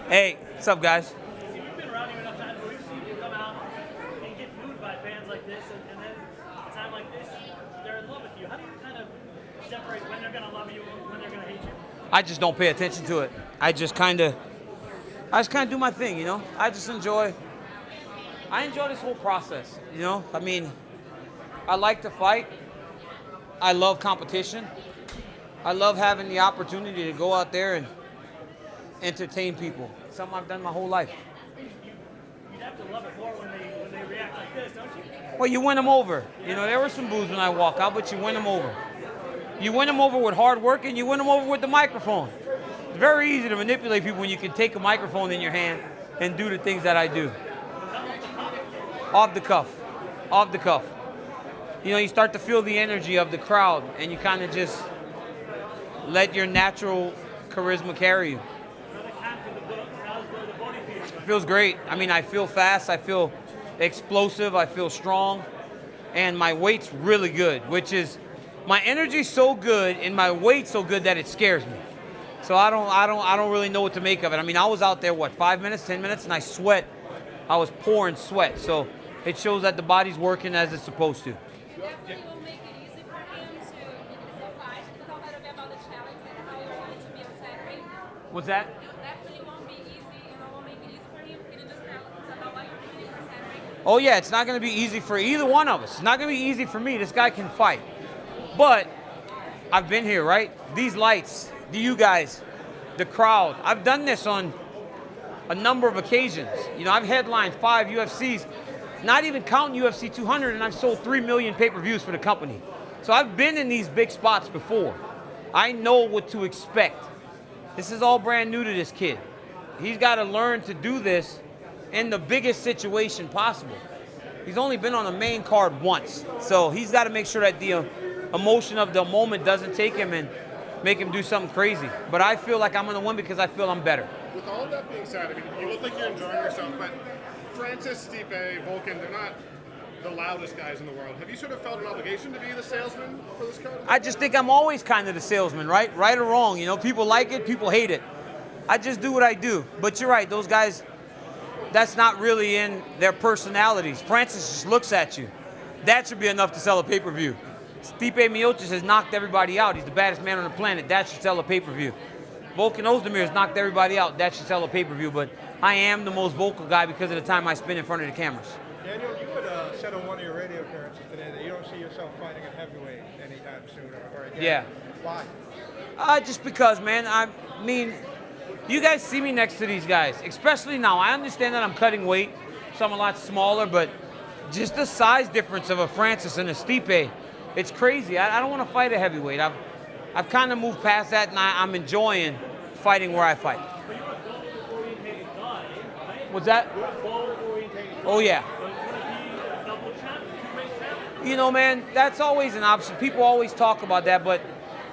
Hey, what's up, guys? You've been around here enough times where we've seen you come out and get booed by fans like this, and then a time like this, they're in love with you. How do you kind of separate when they're going to love you and when they're going to hate you? I just don't pay attention to it. I just kind of do my thing, you know? I enjoy this whole process, you know? I mean, I like to fight. I love competition. I love having the opportunity to go out there and entertain people. It's something I've done my whole life. You'd have to love it more when they react like this, don't you? Well, you win them over. You know, there were some boos when I walk out, but you win them over. You win them over with hard work, and you win them over with the microphone. It's very easy to manipulate people when you can take a microphone in your hand and do the things that I do. Off the cuff. Off the cuff. You know, you start to feel the energy of the crowd, and you kind of just let your natural charisma carry you. It feels great. I mean, I feel fast, I feel explosive, I feel strong, and my weight's really good, which is, my energy's so good and my weight's so good that it scares me. So I don't really know what to make of it. I mean, I was out there, 5 minutes, 10 minutes, and I sweat. I was pouring sweat. So it shows that the body's working as it's supposed to. Definitely will make it easy for him to fight. Talk a little bit about the challenge and how you're going to be on Saturday. What's that? Definitely won't be easy, and it won't make it easy for him. Can you just tell us about what you're doing for Saturday? Oh yeah, it's not going to be easy for either one of us. It's not going to be easy for me. This guy can fight. But I've been here, right? These lights, you guys, the crowd. I've done this on a number of occasions. You know, I've headlined 5 UFCs, not even counting UFC 200, and I've sold 3 million pay-per-views for the company. So I've been in these big spots before. I know what to expect. This is all brand new to this kid. He's got to learn to do this in the biggest situation possible. He's only been on the main card once, so he's got to make sure that the emotion of the moment doesn't take him and make him do something crazy. But I feel like I'm going to win because I feel I'm better. With all that being said, I mean, you look like you're enjoying yourself, but Francis, Stipe, Volkan, they're not the loudest guys in the world. Have you sort of felt an obligation to be the salesman for this card? I just think I'm always kind of the salesman, right? Right or wrong, you know, people like it, people hate it. I just do what I do. But you're right, those guys, that's not really in their personalities. Francis just looks at you. That should be enough to sell a pay-per-view. Stipe Miocic has knocked everybody out. He's the baddest man on the planet. That should sell a pay-per-view. Volkan Oezdemir has knocked everybody out. That should sell a pay-per-view. But I am the most vocal guy because of the time I spend in front of the cameras. Daniel, you had said on one of your radio appearances today that you don't see yourself fighting at heavyweight anytime soon or again. Yeah. Why? Just because, man. I mean, you guys see me next to these guys, especially now. I understand that I'm cutting weight, so I'm a lot smaller, but just the size difference of a Francis and a Stipe, it's crazy. I don't want to fight a heavyweight. I've kind of moved past that, and I'm enjoying fighting where I fight. But you're a goal-oriented guy, right? What's that? You're a goal-oriented guy. Oh, yeah. So you want to be a double champ, two-way champ? You know, man, that's always an option. People always talk about that, but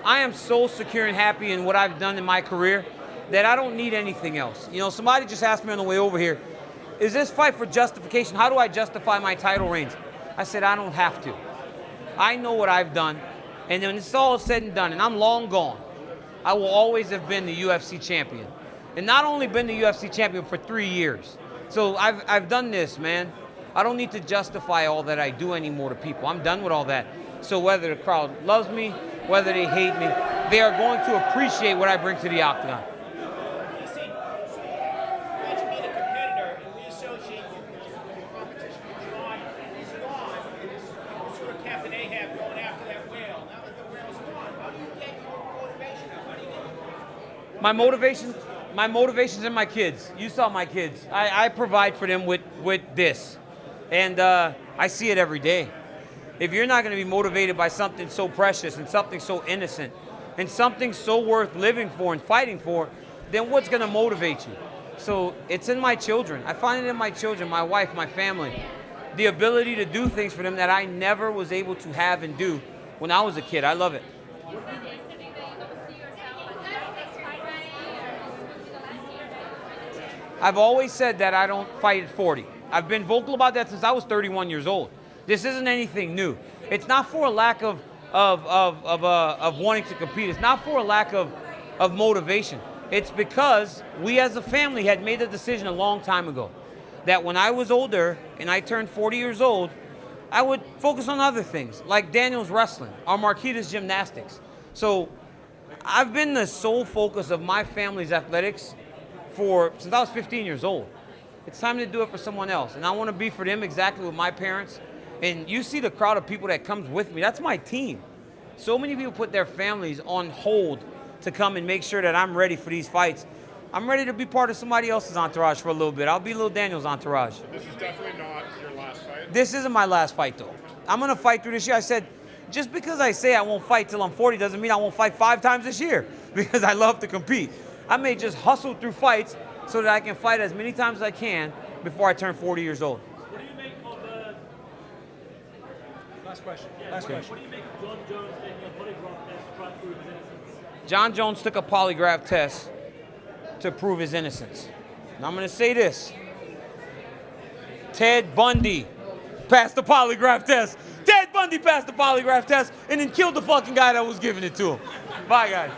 I am so secure and happy in what I've done in my career that I don't need anything else. You know, somebody just asked me on the way over here, is this fight for justification? How do I justify my title reigns? I said, I don't have to. I know what I've done, and when it's all said and done, and I'm long gone, I will always have been the UFC champion. And not only been the UFC champion for 3 years. So I've done this, man. I don't need to justify all that I do anymore to people. I'm done with all that. So whether the crowd loves me, whether they hate me, they are going to appreciate what I bring to the octagon. You see, imagine being a competitor and we associate your competition with Jon. He's gone. You're sort of Captain Ahab going after that whale. Now that the whale's gone, how do you get your motivation up? How do you get My motivation's in my kids. You saw my kids. I provide for them with this. And I see it every day. If you're not going to be motivated by something so precious and something so innocent and something so worth living for and fighting for, then what's going to motivate you? So it's in my children. I find it in my children, my wife, my family. The ability to do things for them that I never was able to have and do when I was a kid. I love it. You said yesterday that you don't see yourself at this fight this year. This will be the last year that you're going to I've always said that I don't fight at 40. I've been vocal about that since I was 31 years old. This isn't anything new. It's not for a lack of wanting to compete. It's not for a lack of motivation. It's because we as a family had made a decision a long time ago that when I was older and I turned 40 years old, I would focus on other things, like Daniel's wrestling, or Marquita's gymnastics. So I've been the sole focus of my family's athletics since I was 15 years old. It's time to do it for someone else. And I want to be for them exactly with my parents. And you see the crowd of people that comes with me. That's my team. So many people put their families on hold to come and make sure that I'm ready for these fights. I'm ready to be part of somebody else's entourage for a little bit. I'll be little Daniel's entourage. This is definitely not your last fight. This isn't my last fight, though. I'm going to fight through this year. I said, just because I say I won't fight till I'm 40 doesn't mean I won't fight 5 times this year because I love to compete. I may just hustle through fights so that I can fight as many times as I can before I turn 40 years old. What do you make of Last question. What do you make of Jon Jones taking a polygraph test to try to prove his innocence? Jon Jones took a polygraph test to prove his innocence. And I'm going to say this. Ted Bundy passed the polygraph test. Ted Bundy passed the polygraph test and then killed the fucking guy that was giving it to him. Bye, guys.